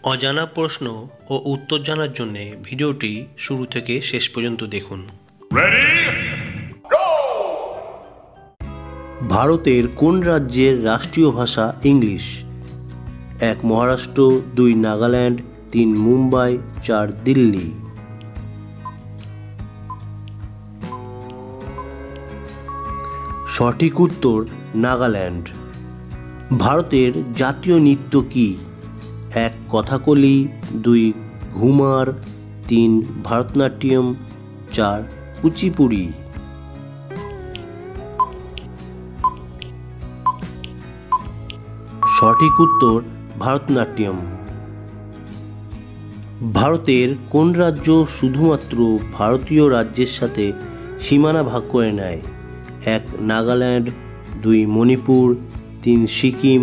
অজানা প্রশ্ন ও উত্তর জানার জন্য ভিডিওটি শুরু থেকে শেষ পর্যন্ত দেখুন। ভারতের কোন রাজ্যের রাষ্ট্রীয় ভাষা ইংলিশ? 1 মহারাষ্ট্র, 2 নাগাল্যান্ড, 3 মুম্বাই, 4 দিল্লি। সঠিক উত্তর নাগাল্যান্ড। ভারতের জাতীয় নৃত্য কি? 1 কথাকলি, 2 ঘুমার, 3 ভারতনাট্যম, 4 কুচিপুড়ি। সঠিক উত্তর ভারতনাট্যম। ভারতের কোন রাজ্য শুধুমাত্র ভারতীয় রাজ্যের সাথে সীমানা ভাগ করে নেয়? 1 নাগাল্যান্ড, 2 মণিপুর, 3 সিকিম,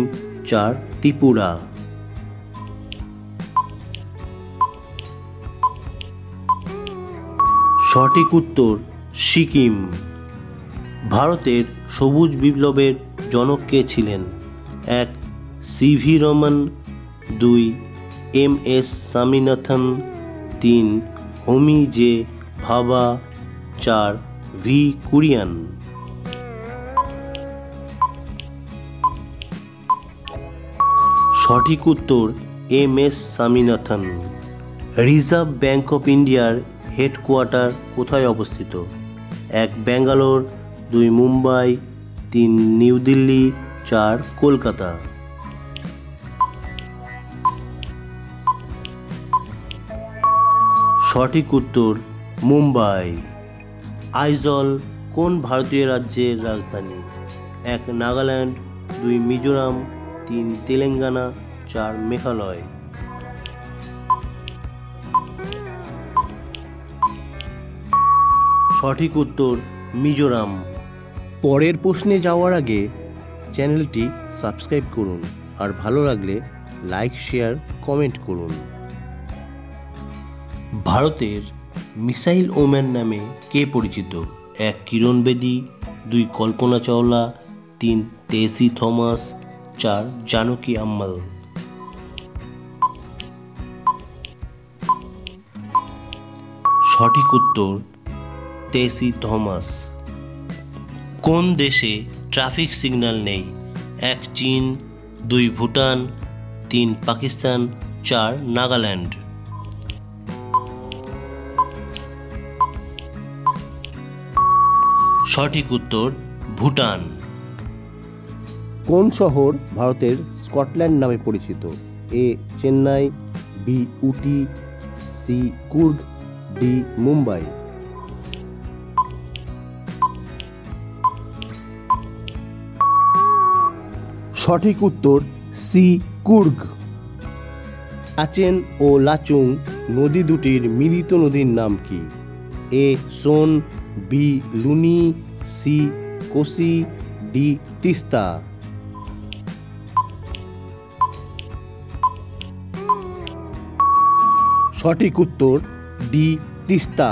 4 ত্রিপুরা। সঠিক উত্তর সিকিম। ভারতের সবুজ বিপ্লবের জনক কে ছিলেন? 1 সিভি রমন, 2 এম.এস. স্বামীনাথন, 3 হোমি জে. ভাবা, 4 ভি. কুরিয়ান। সঠিক উত্তর M S. Swaminathan. Reserve bank of ইন্ডিয়ার হেডকোয়ার্টার কোথায় অবস্থিত? 1 ব্যাঙ্গালোর, 2 মুম্বাই, 3 নিউ দিল্লি, 4 কলকাতা। সঠিক উত্তর মুম্বাই। আইজল কোন ভারতীয় রাজ্যের রাজধানী? 1 নাগাল্যান্ড, 2 মিজোরাম, 3 তেলেঙ্গানা, 4 মেঘালয়। সঠিক উত্তর মিজোরাম। পরের প্রশ্নে যাওয়ার আগে চ্যানেলটি সাবস্ক্রাইব করুন আর ভালো লাগলে লাইক, শেয়ার, কমেন্ট করুন। ভারতের মিসাইল ওম্যান নামে কে পরিচিত? 1 কিরণ বেদি, 2 কল্পনা চাওলা, 3 টেসি থমাস, 4 জানকী আম্মাল। সঠিক উত্তর টেসি থমাস। কোন দেশে ট্রাফিক সিগন্যাল নেই? 1 চীন, 2 ভুটান, 3 পাকিস্তান, 4 নাগাল্যান্ড। সঠিক উত্তর ভুটান। কোন শহর ভারতের স্কটল্যান্ড নামে পরিচিত? A Chennai, B Ooty, C Coorg, D Mumbai. সঠিক উত্তর সি কুর্গ। লাচেন ও লাচুং নদী দুটির মিলিত নদীর নাম কি? A Son, B Luni, C Kosi, D Teesta. সঠিক উত্তর ডি তিস্তা।